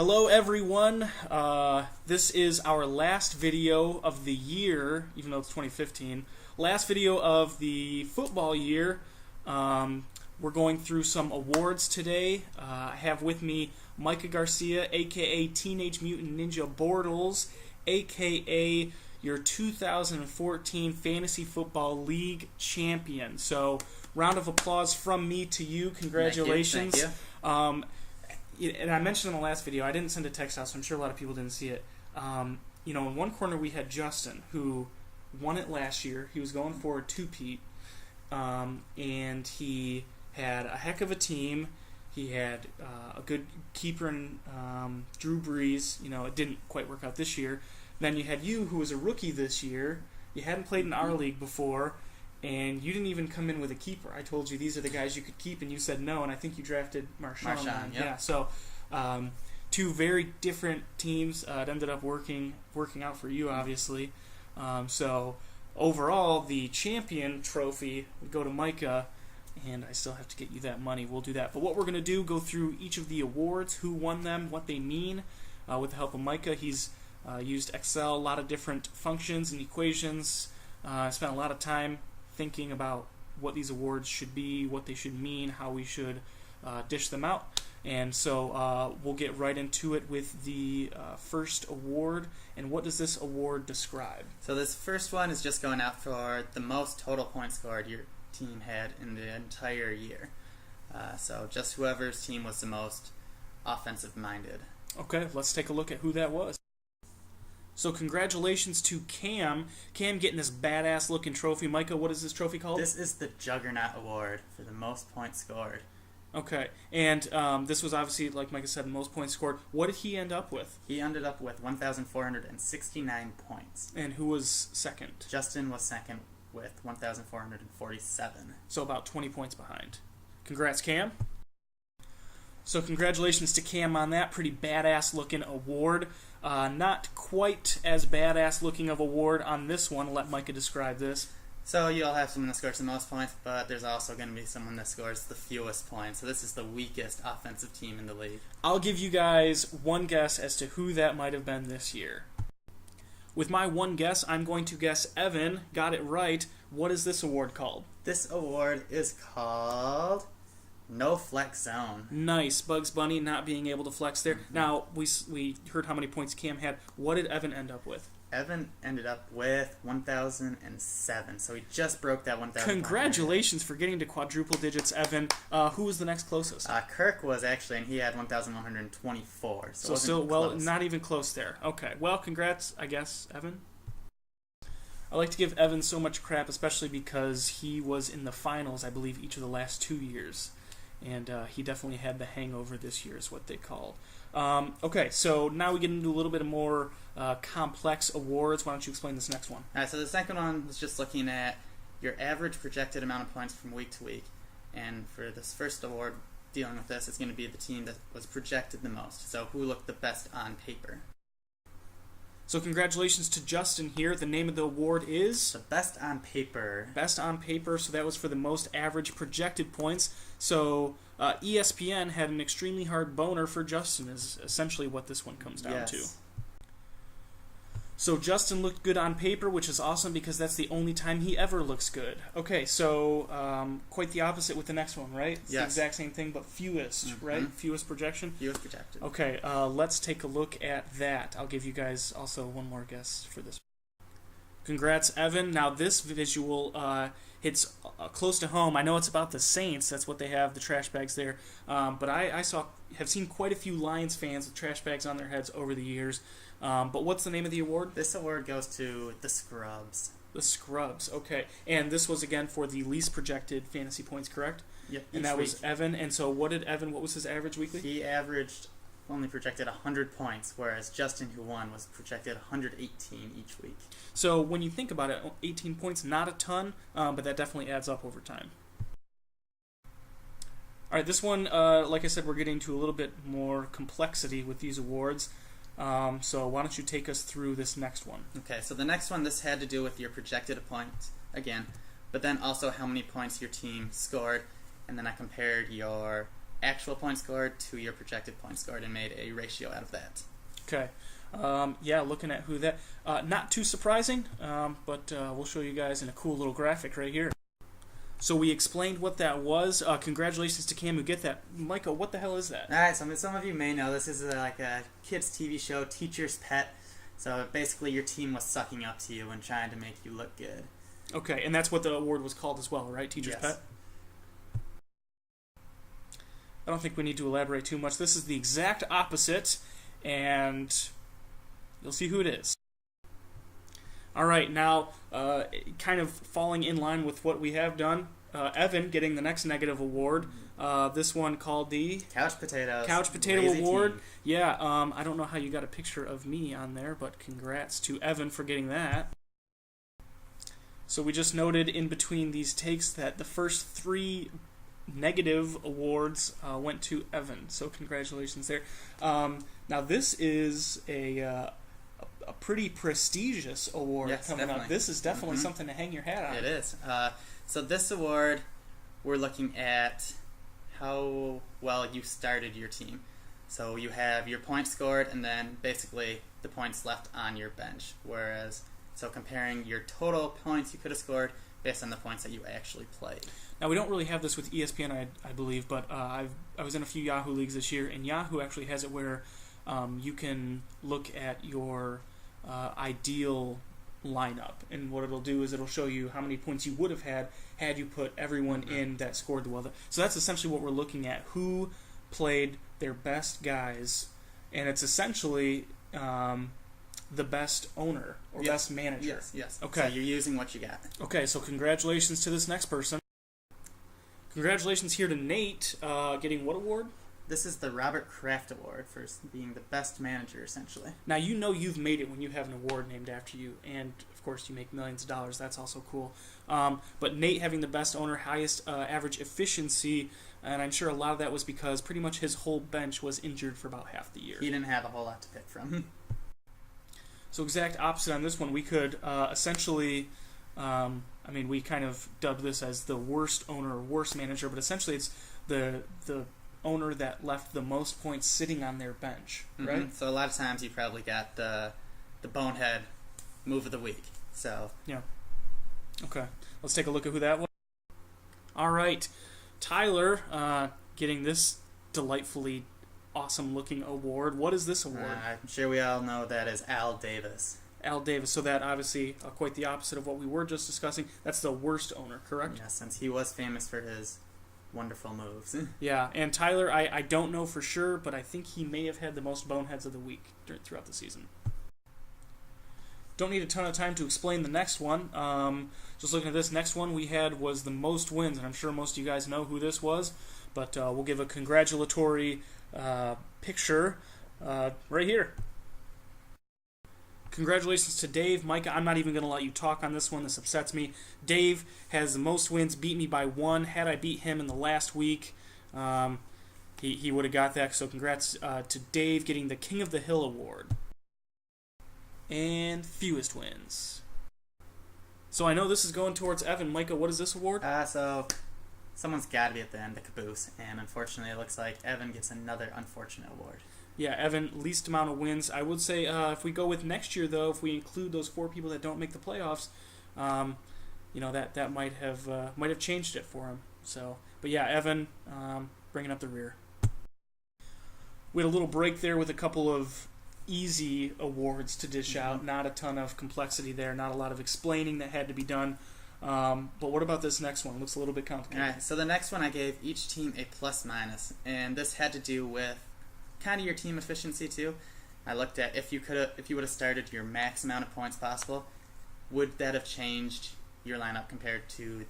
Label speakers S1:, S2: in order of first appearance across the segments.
S1: Hello everyone, this is our last video of the year, even though it's 2015, last video of the football year. We're going through some awards today. I have with me Micah Garcia, aka Teenage Mutant Ninja Bortles, aka your 2014 Fantasy Football League champion. So, round of applause from me to you. Congratulations.
S2: Thank you.
S1: And I mentioned in the last video, I didn't send a text out, so I'm sure a lot of people didn't see it. In one corner we had Justin, who won it last year. He was going for a two-peat, and he had a heck of a team. He had a good keeper in Drew Brees. It didn't quite work out this year. Then you had you, who was a rookie this year. You hadn't played in our league before, and you didn't even come in with a keeper. I told you these are the guys you could keep, and you said no, and I think you drafted Marshawn.
S2: Yep.
S1: Yeah, so two very different teams. It ended up working out for you, obviously. So overall, the champion trophy would go to Micah, and I still have to get you that money. We'll do that. But what we're going to do, go through each of the awards, who won them, what they mean. With the help of Micah, he's used Excel, a lot of different functions and equations. Spent a lot of time thinking about what these awards should be, what they should mean, how we should dish them out. And so we'll get right into it with the first award. And what does this award describe?
S2: So this first one is just going out for the most total points scored your team had in the entire year. So just whoever's team was the most offensive-minded.
S1: Okay, let's take a look at who that was. So congratulations to Cam. Cam getting this badass-looking trophy. Micah, what is this trophy called?
S2: This is the Juggernaut Award for the most points scored.
S1: Okay, and this was obviously, like Micah said, the most points scored. What did he end up with?
S2: He ended up with 1,469 points.
S1: And who was second?
S2: Justin was second with 1,447.
S1: So about 20 points behind. Congrats, Cam. So congratulations to Cam on that pretty badass-looking award. Not quite as badass-looking of award on this one. Let Micah describe this.
S2: So you'll have someone that scores the most points, but there's also going to be someone that scores the fewest points. So this is the weakest offensive team in the league.
S1: I'll give you guys one guess as to who that might have been this year. With my one guess, I'm going to guess Evan got it right. What is this award called?
S2: This award is called No Flex Zone.
S1: Nice. Bugs Bunny not being able to flex there. Mm-hmm. Now, we heard how many points Cam had. What did Evan end up with?
S2: Evan ended up with 1,007, so he just broke that 1,000.
S1: Congratulations for getting to quadruple digits, Evan. Who was the next closest?
S2: Kirk was actually, and he had 1,124.
S1: So still, not even close there. Okay, well, congrats, I guess, Evan. I like to give Evan so much crap, especially because he was in the finals, I believe, each of the last 2 years. And he definitely had the hangover this year, is what they call. Okay, so now we get into a little bit more complex awards. Why don't you explain this next one?
S2: All right, so the second one was just looking at your average projected amount of points from week to week. And for this first award, dealing with this, it's going to be the team that was projected the most. So who looked the best on paper?
S1: So congratulations to Justin here. The name of the award is?
S2: The Best on Paper.
S1: Best on Paper, so that was for the most average projected points. So ESPN had an extremely hard boner for Justin, is essentially what this one comes down to. So Justin looked good on paper, which is awesome because that's the only time he ever looks good. Okay, so quite the opposite with the next one, right? It's the exact same thing, but fewest, right? Fewest projection?
S2: Fewest projected.
S1: Okay, let's take a look at that. I'll give you guys also one more guess for this. Congrats, Evan. Now this visual hits close to home. I know it's about the Saints. That's what they have, the trash bags there. But I have seen quite a few Lions fans with trash bags on their heads over the years. But what's the name of the award?
S2: This award goes to the Scrubs.
S1: The Scrubs, okay. And this was, again, for the least projected fantasy points, correct?
S2: Yep.
S1: And that was Evan. And so what was his average weekly?
S2: He only projected 100 points, whereas Justin, who won, was projected 118 each week.
S1: So when you think about it, 18 points, not a ton, but that definitely adds up over time. All right, this one, like I said, we're getting to a little bit more complexity with these awards. So why don't you take us through this next one?
S2: Okay, so the next one, this had to do with your projected points, again, but then also how many points your team scored, and then I compared your actual points scored to your projected points scored and made a ratio out of that.
S1: Okay. Yeah, looking at who that... not too surprising, but we'll show you guys in a cool little graphic right here. So we explained what that was. Congratulations to Cam who get that. Micah, what the hell is that?
S2: Alright, so some of you may know this is like a kids' TV show, Teacher's Pet. So basically your team was sucking up to you and trying to make you look good.
S1: Okay, and that's what the award was called as well, right? Teacher's
S2: Yes.
S1: Pet? I don't think we need to elaborate too much. This is the exact opposite, and you'll see who it is. All right, now, kind of falling in line with what we have done, Evan getting the next negative award. This one called the
S2: Couch Potatoes.
S1: Couch Potato
S2: Lazy
S1: Award.
S2: team.
S1: Yeah, I don't know how you got a picture of me on there, but congrats to Evan for getting that. So we just noted in between these takes that the first 3 negative awards went to Evan. So congratulations there. Now this is a pretty prestigious award coming
S2: definitely.
S1: up. This is definitely something to hang your hat on.
S2: It is. So this award, we're looking at how well you started your team. So you have your points scored and then basically the points left on your bench. So comparing your total points you could have scored based on the points that you actually played.
S1: Now we don't really have this with ESPN, I believe, but I was in a few Yahoo leagues this year, and Yahoo actually has it where you can look at your ideal lineup, and what it'll do is it'll show you how many points you would have had you put everyone in that scored well. So that's essentially what we're looking at: who played their best guys, and it's essentially the best owner or best manager.
S2: Yes.
S1: Okay.
S2: So you're using what you got.
S1: Okay, so congratulations to this next person. Congratulations here to Nate, getting what award?
S2: This is the Robert Kraft Award for being the best manager, essentially.
S1: Now, you know you've made it when you have an award named after you, and, of course, you make millions of dollars. That's also cool. But Nate having the best owner, highest average efficiency, and I'm sure a lot of that was because pretty much his whole bench was injured for about half the year.
S2: He didn't have a whole lot to pick from.
S1: So exact opposite on this one. We could essentially... we kind of dubbed this as the worst owner or worst manager, but essentially it's the owner that left the most points sitting on their bench, right?
S2: Mm-hmm. So a lot of times you probably got the bonehead move of the week. So
S1: yeah. Okay, let's take a look at who that was. All right, Tyler getting this delightfully awesome-looking award. What is this award?
S2: I'm sure we all know that is Al Davis.
S1: Al Davis. So that obviously quite the opposite of what we were just discussing. That's the worst owner, correct?
S2: Yeah, since he was famous for his wonderful moves.
S1: Yeah, and Tyler, I don't know for sure, but I think he may have had the most boneheads of the week throughout the season. Don't need a ton of time to explain the next one. Just looking at this next one we had was the most wins, and I'm sure most of you guys know who this was, but we'll give a congratulatory picture right here. Congratulations to Dave. Micah, I'm not even going to let you talk on this one. This upsets me. Dave has the most wins, beat me by 1. Had I beat him in the last week, he would have got that. So congrats to Dave getting the King of the Hill Award. And fewest wins. So I know this is going towards Evan. Micah, what is this award?
S2: So someone's got to be at the end, the caboose. And unfortunately, it looks like Evan gets another unfortunate award.
S1: Yeah, Evan, least amount of wins. I would say if we go with next year, though, if we include those 4 people that don't make the playoffs, that might have changed it for him. So, but yeah, Evan bringing up the rear. We had a little break there with a couple of easy awards to dish out. Not a ton of complexity there. Not a lot of explaining that had to be done. But what about this next one? Looks a little bit complicated.
S2: All right, so the next one I gave each team a plus-minus, and this had to do with kind of your team efficiency too. I looked at if you would have started your max amount of points possible, would that have changed your lineup compared to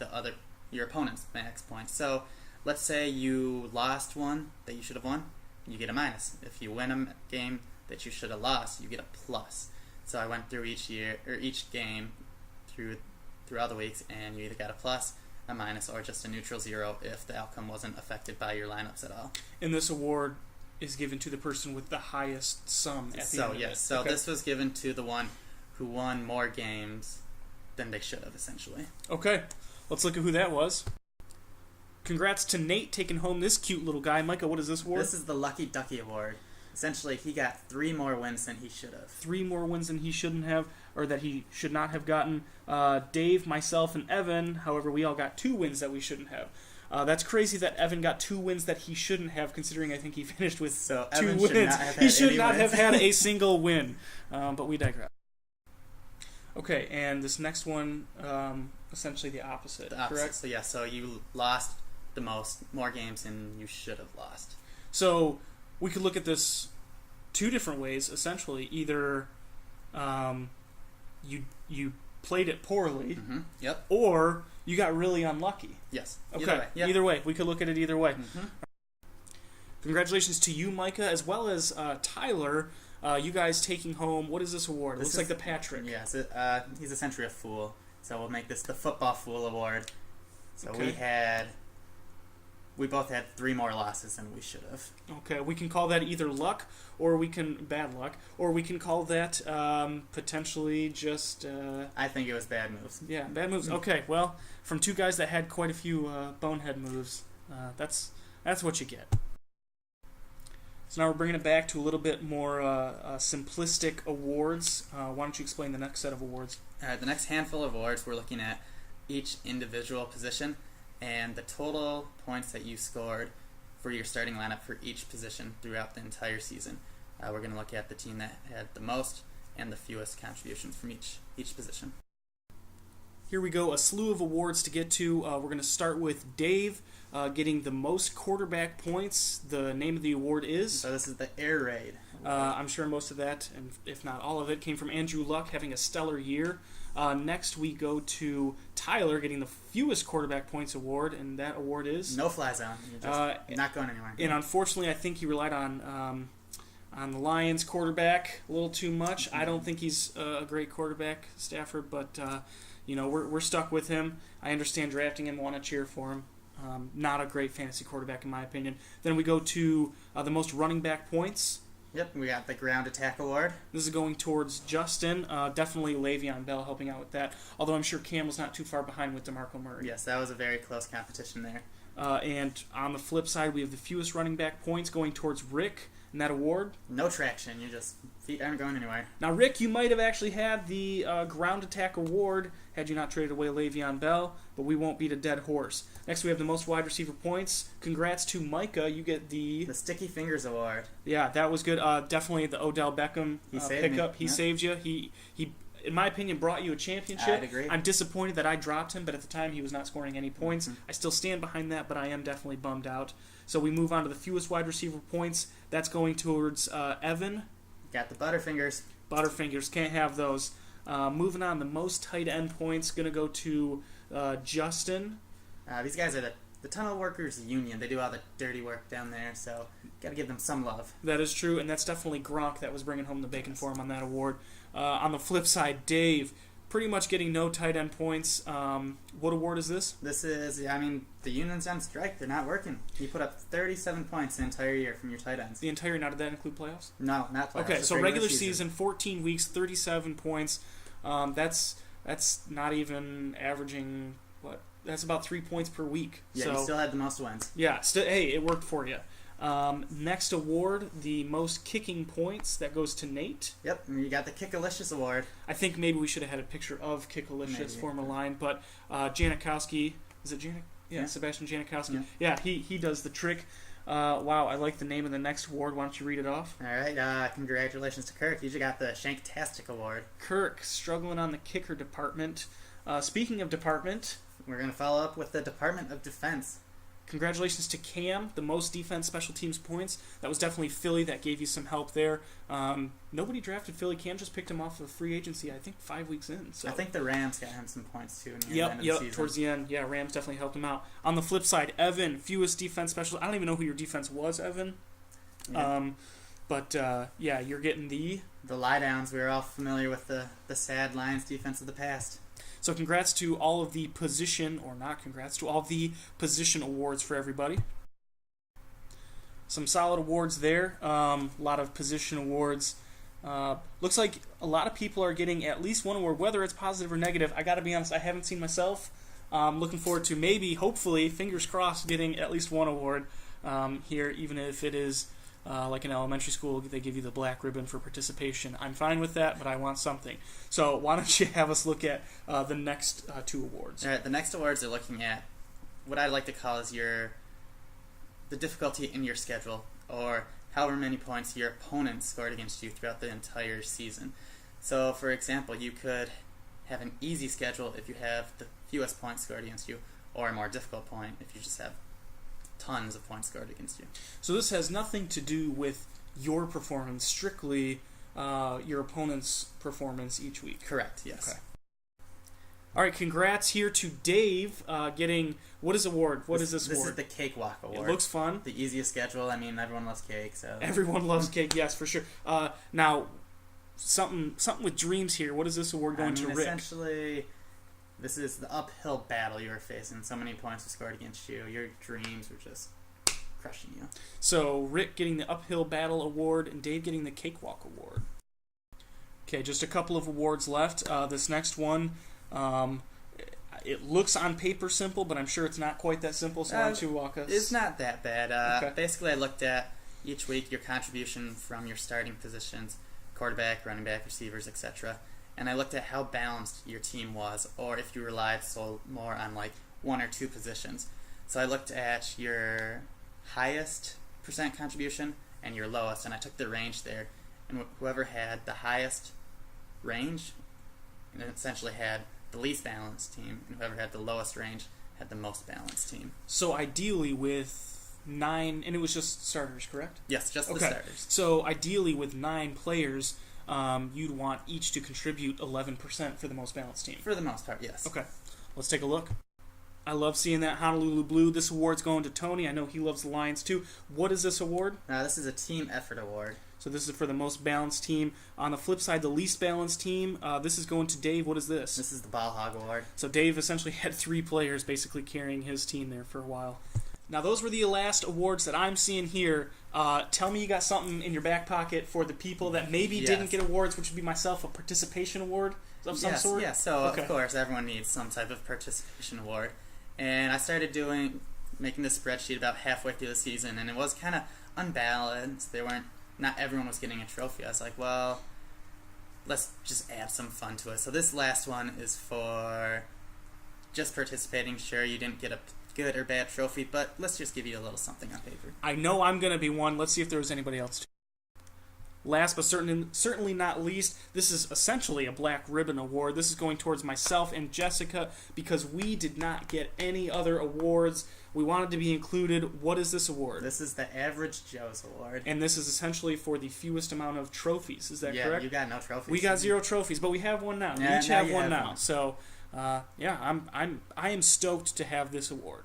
S2: your opponent's max points? So let's say you lost one that you should have won, you get a minus. If you win a game that you should have lost, you get a plus. So I went through each game through all the weeks, and you either got a plus, a minus, or just a neutral 0 if the outcome wasn't affected by your lineups at all.
S1: In this award is given to the person with the highest sum at the end of it.
S2: So
S1: Okay.
S2: this was given to the one who won more games than they should have, essentially.
S1: Okay, let's look at who that was. Congrats to Nate taking home this cute little guy. Micah, what is this award?
S2: This is the Lucky Ducky Award. Essentially, he got 3 more wins than he should have.
S1: 3 more wins than he shouldn't have, or that he should not have gotten. Dave, myself, and Evan, however, we all got 2 wins that we shouldn't have. That's crazy that Evan got 2 wins that he shouldn't have, considering I think he finished with 2
S2: Evan
S1: wins. He should not
S2: wins.
S1: have had a single win. But we digress. Okay, and this next one, essentially the opposite, correct?
S2: So yeah, so you lost the more games than you should have lost.
S1: So we could look at this 2 different ways, essentially. Either you played it poorly,
S2: Yep.
S1: or you got really unlucky.
S2: Yes.
S1: Okay.
S2: Either way. Yep.
S1: Either way. We could look at it either way.
S2: Mm-hmm.
S1: Congratulations to you, Micah, as well as Tyler. You guys taking home, what is this award? It looks like the Patrick.
S2: Yes, he's essentially a fool. So we'll make this the Football Fool Award. So
S1: Okay.
S2: we both had 3 more losses than we should have.
S1: Okay, we can call that either luck, or bad luck, or we can call that potentially just...
S2: I think it was bad moves.
S1: Yeah, bad moves. Okay, well, from 2 guys that had quite a few bonehead moves, that's what you get. So now we're bringing it back to a little bit more simplistic awards. Why don't you explain the next set of awards?
S2: All right, the next handful of awards, we're looking at each individual position and the total points that you scored for your starting lineup for each position throughout the entire season. We're going to look at the team that had the most and the fewest contributions from each position.
S1: Here we go, a slew of awards to get to. We're going to start with Dave getting the most quarterback points. The name of the award is...
S2: So this is the Air Raid.
S1: I'm sure most of that, and if not all of it, came from Andrew Luck having a stellar year. Next we go to Tyler getting the fewest quarterback points award, and that award is...
S2: No fly zone. You're just not going anywhere.
S1: And unfortunately, I think he relied on the Lions quarterback a little too much. I don't think he's a great quarterback, Stafford, but we're stuck with him. I understand drafting him, want to cheer for him. Not a great fantasy quarterback in my opinion. Then we go to the most running back points.
S2: Yep, we got the Ground Attack Award.
S1: This is going towards Justin. Definitely Le'Veon Bell helping out with that. Although I'm sure Cam was not too far behind with DeMarco Murray.
S2: Yes, that was a very close competition there.
S1: And on the flip side, we have the fewest running back points going towards Rick in that award.
S2: No traction. Feet aren't going anywhere.
S1: Now, Rick, you might have actually had the Ground Attack Award had you not traded away Le'Veon Bell, but we won't beat a dead horse. Next, we have the most wide receiver points. Congrats to Micah. You get the
S2: Sticky Fingers Award.
S1: Yeah, that was good. Definitely the Odell Beckham pickup. He
S2: Yep.
S1: saved you. He, in my opinion, brought you a championship.
S2: I'd agree.
S1: I'm disappointed that I dropped him, but at the time he was not scoring any points.
S2: Mm-hmm.
S1: I still stand behind that, but I am definitely bummed out. So we move on to the fewest wide receiver points. That's going towards Evan.
S2: Got the Butterfingers.
S1: Butterfingers, can't have those. Moving on, the most tight end points going to go to Justin.
S2: These guys are the Tunnel Workers Union. They do all the dirty work down there, so got to give them some love.
S1: That is true, and that's definitely Gronk that was bringing home the bacon for him on that award. On the flip side, Dave, pretty much getting no tight end points. What award is this?
S2: This is, the Union's on strike. They're not working. You put up 37 points the entire year from your tight ends.
S1: The entire, now did that include playoffs?
S2: No, not playoffs.
S1: Okay, so regular season, 14 weeks, 37 points. That's not even averaging, what? That's about 3 points per week.
S2: Yeah,
S1: so,
S2: you still had the most wins.
S1: Yeah, hey, it worked for you. Next award, the most kicking points. That goes to Nate.
S2: Yep, and you got the Kickalicious Award.
S1: I think maybe we should have had a picture of Kickalicious form a line, but Janikowski, is it Janik? Yeah, Sebastian Janikowski. Yeah, he does the trick. Wow, I like the name of the next award. Why don't you read it off?
S2: All right, congratulations to Kirk. You just got the Shanktastic Award.
S1: Kirk, struggling on the kicker department. Speaking of department...
S2: We're going to follow up with the Department of Defense.
S1: Congratulations to Cam, the most defense special teams points. That was definitely Philly that gave you some help there. Nobody drafted Philly. Cam just picked him off of free agency, I think 5 weeks in. So.
S2: I think the Rams got him some points too near the end of the season.
S1: Towards the end. Yeah, Rams definitely helped him out. On the flip side, Evan, fewest defense special. I don't even know who your defense was, Evan. Yeah. You're getting the
S2: lie downs. We were all familiar with the sad Lions defense of the past.
S1: So congrats to all of the position, or not congrats, to all the position awards for everybody. Some solid awards there. A lot of position awards. Looks like a lot of people are getting at least one award, whether it's positive or negative. I got to be honest, I haven't seen myself. Looking forward to maybe, hopefully, fingers crossed, getting at least one award here, even if it is like in elementary school, they give you the black ribbon for participation. I'm fine with that, but I want something. So why don't you have us look at the next two awards?
S2: All right, the next awards are looking at what I like to call is the difficulty in your schedule, or however many points your opponent scored against you throughout the entire season. So, for example, you could have an easy schedule if you have the fewest points scored against you, or a more difficult point if you just have tons of points scored against you.
S1: So this has nothing to do with your performance, strictly your opponent's performance each week.
S2: Correct, yes.
S1: Okay. All right, congrats here to Dave getting, what is award? What is this award?
S2: This is the Cakewalk Award.
S1: It looks fun.
S2: The easiest schedule. I mean, everyone loves cake, so...
S1: Everyone loves cake, yes, for sure. Now, something with dreams here. What is this award going to Rick?
S2: Essentially, this is the uphill battle you were facing. So many points were scored against you. Your dreams were just crushing you.
S1: So Rick getting the Uphill Battle Award and Dave getting the Cakewalk Award. Okay, just a couple of awards left. This next one, it looks on paper simple, but I'm sure it's not quite that simple, so why don't you walk us?
S2: It's not that bad.
S1: Okay.
S2: Basically, I looked at each week your contribution from your starting positions, quarterback, running back, receivers, etc., and I looked at how balanced your team was, or if you relied so more on like one or two positions. So I looked at your highest percent contribution and your lowest, and I took the range there, and whoever had the highest range and essentially had the least balanced team, and whoever had the lowest range had the most balanced team.
S1: So ideally with 9, and it was just starters, correct?
S2: Yes, just the starters.
S1: So ideally with 9 players, you'd want each to contribute 11% for the most balanced team.
S2: For the most part, yes.
S1: Okay, let's take a look. I love seeing that Honolulu Blue. This award's going to Tony. I know he loves the Lions too. What is this award?
S2: This is a team effort award.
S1: So this is for the most balanced team. On the flip side, the least balanced team, this is going to Dave. What is this?
S2: This is the Ball Hog Award.
S1: So Dave essentially had 3 players basically carrying his team there for a while. Now those were the last awards that I'm seeing here. Tell me you got something in your back pocket for the people that maybe didn't get awards, which would be myself, a participation award of some sort?
S2: Yes, so of course everyone needs some type of participation award. And I started making this spreadsheet about halfway through the season, and it was kind of unbalanced. Not everyone was getting a trophy. I was like, well, let's just add some fun to it. So this last one is for just participating. Sure, you didn't get a good or bad trophy, but let's just give you a little something on paper.
S1: I know I'm going to be one. Let's see if there was anybody else too. Last but certainly not least, this is essentially a Black Ribbon Award. This is going towards myself and Jessica because we did not get any other awards. We wanted to be included. What is this award?
S2: This is the Average Joe's Award.
S1: And this is essentially for the fewest amount of trophies. Is that correct?
S2: Yeah, you got no trophies.
S1: We got 0 trophies, but we have one now. We each have one now. So, I am stoked to have this award.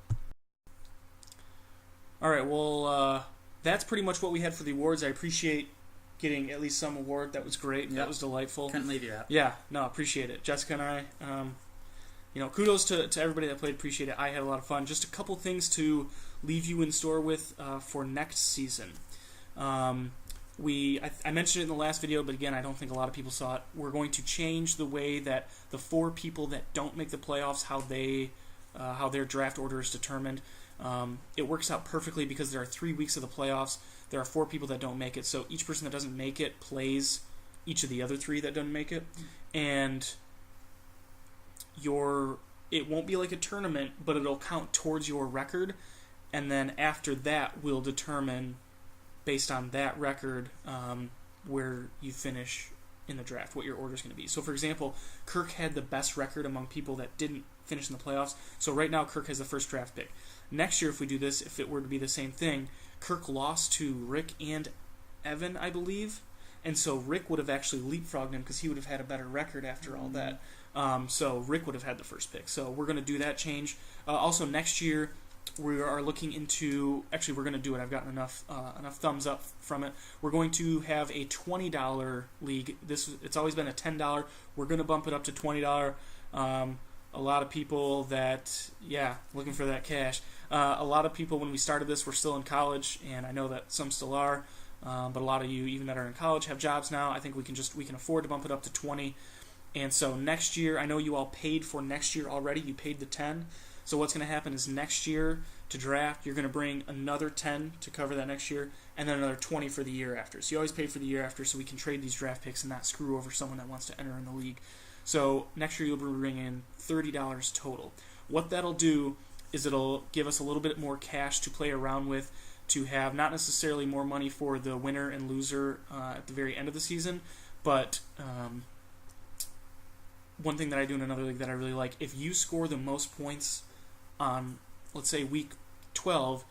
S1: All right, well, that's pretty much what we had for the awards. I appreciate getting at least some award. That was great. That was delightful.
S2: Couldn't leave you out.
S1: Yeah, no, appreciate it. Jessica and I, kudos to everybody that played. Appreciate it. I had a lot of fun. Just a couple things to leave you in store with for next season. I mentioned it in the last video, but again, I don't think a lot of people saw it. We're going to change the way that the 4 people that don't make the playoffs, how their draft order is determined. It works out perfectly because there are 3 weeks of the playoffs. There are 4 people that don't make it, so each person that doesn't make it plays each of the other 3 that don't make it, and it won't be like a tournament, but it'll count towards your record, and then after that, we'll determine based on that record where you finish in the draft, what your order is going to be. So, for example, Kirk had the best record among people that didn't finish in the playoffs. So right now, Kirk has the first draft pick. Next year, if we do this, if it were to be the same thing, Kirk lost to Rick and Evan, I believe, and so Rick would have actually leapfrogged him because he would have had a better record after all that. So Rick would have had the first pick. So we're going to do that change. Also, next year, we are looking into... Actually, we're going to do it. I've gotten enough thumbs up from it. We're going to have a $20 league. It's always been a $10. We're going to bump it up to $20. A lot of people that, looking for that cash. A lot of people, when we started this, were still in college, and I know that some still are, but a lot of you, even that are in college, have jobs now. I think we can afford to bump it up to 20. And so next year, I know you all paid for next year already. You paid the 10. So what's going to happen is next year to draft, you're going to bring another 10 to cover that next year, and then another 20 for the year after. So you always pay for the year after, so we can trade these draft picks and not screw over someone that wants to enter in the league. So next year you'll bring in $30 total. What that'll do is it'll give us a little bit more cash to play around with, to have not necessarily more money for the winner and loser at the very end of the season, but one thing that I do in another league that I really like, if you score the most points on, let's say, week 12,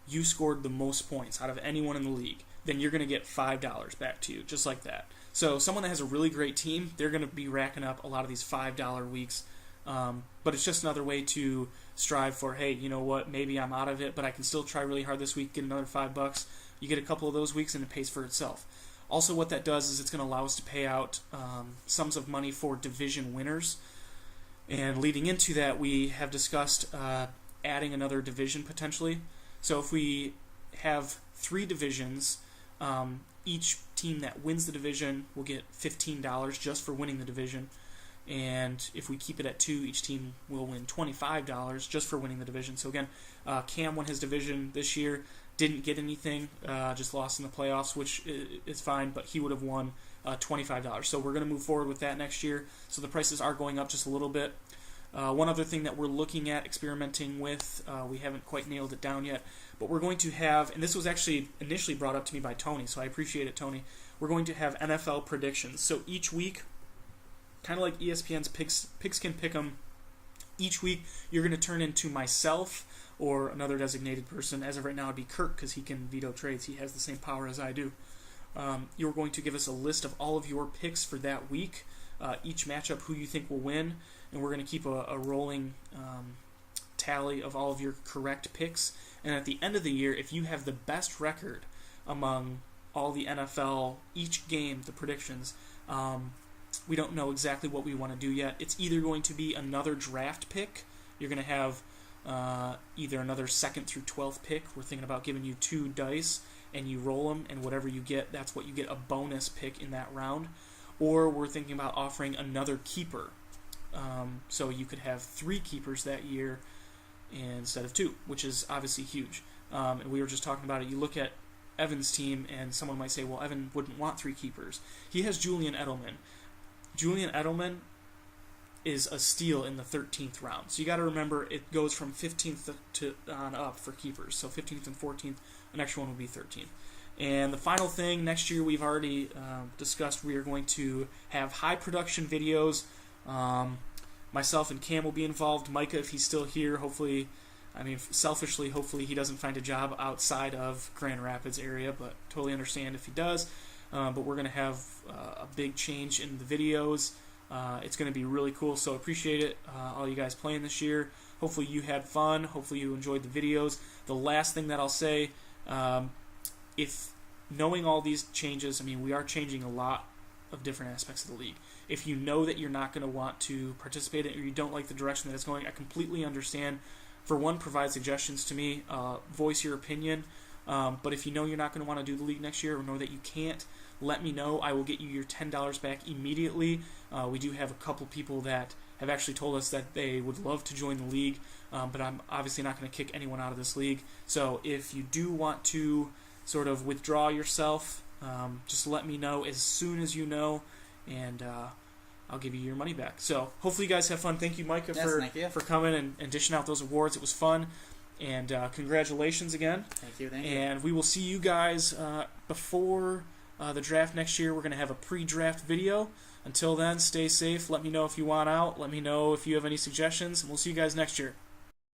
S1: you scored the most points out of anyone in the league, then you're going to get $5 back to you, just like that. So someone that has a really great team, they're going to be racking up a lot of these $5 weeks, but it's just another way to strive for, hey, you know what, maybe I'm out of it, but I can still try really hard this week, get another $5. You get a couple of those weeks and it pays for itself. Also, what that does is it's going to allow us to pay out sums of money for division winners. And leading into that, we have discussed adding another division potentially. So if we have 3 divisions, each team that wins the division will get $15 just for winning the division. And if we keep it at 2, each team will win $25 just for winning the division. So again, Cam won his division this year, didn't get anything, just lost in the playoffs, which is fine, but he would have won $25. So we're going to move forward with that next year. So the prices are going up just a little bit. One other thing that we're looking at experimenting with, we haven't quite nailed it down yet, but we're going to have, and this was actually initially brought up to me by Tony, so I appreciate it, Tony. We're going to have NFL predictions. So each week, kind of like ESPN's Picks Can Pick 'em, each week you're going to turn into myself or another designated person. As of right now, it'd be Kirk, because he can veto trades. He has the same power as I do. You're going to give us a list of all of your picks for that week, each matchup, who you think will win, and we're going to keep a rolling tally of all of your correct picks. And at the end of the year, if you have the best record among all the NFL, each game, the predictions, we don't know exactly what we want to do yet. It's either going to be another draft pick. You're going to have either another 2nd through 12th pick. We're thinking about giving you 2 dice, and you roll them, and whatever you get, that's what you get, a bonus pick in that round. Or we're thinking about offering another keeper. So you could have 3 keepers that year instead of 2, which is obviously huge. And we were just talking about it. You look at Evan's team, and someone might say, well, Evan wouldn't want 3 keepers. He has Julian Edelman. Julian Edelman is a steal in the 13th round. So you got to remember, it goes from 15th to on up for keepers. So 15th and 14th, the next one will be 13th. And the final thing, next year we've already discussed, we are going to have high production videos. Myself and Cam will be involved. Micah, if he's still here, hopefully, selfishly, hopefully he doesn't find a job outside of Grand Rapids area, but totally understand if he does. But we're going to have a big change in the videos. It's going to be really cool, so appreciate it, all you guys playing this year. Hopefully you had fun. Hopefully you enjoyed the videos. The last thing that I'll say, if knowing all these changes, we are changing a lot of different aspects of the league. If you know that you're not going to want to participate in it, or you don't like the direction that it's going, I completely understand. For one, provide suggestions to me, voice your opinion. But if you know you're not going to want to do the league next year, or know that you can't, let me know. I will get you your $10 back immediately. We do have a couple people that have actually told us that they would love to join the league, but I'm obviously not going to kick anyone out of this league. So if you do want to sort of withdraw yourself, just let me know as soon as you know, and I'll give you your money back. So hopefully you guys have fun. Thank you, Micah, for coming and dishing out those awards. It was fun. And congratulations again.
S2: Thank you.
S1: And we will see you guys before the draft next year. We're going to have a pre-draft video. Until then, stay safe. Let me know if you want out. Let me know if you have any suggestions. And we'll see you guys next year.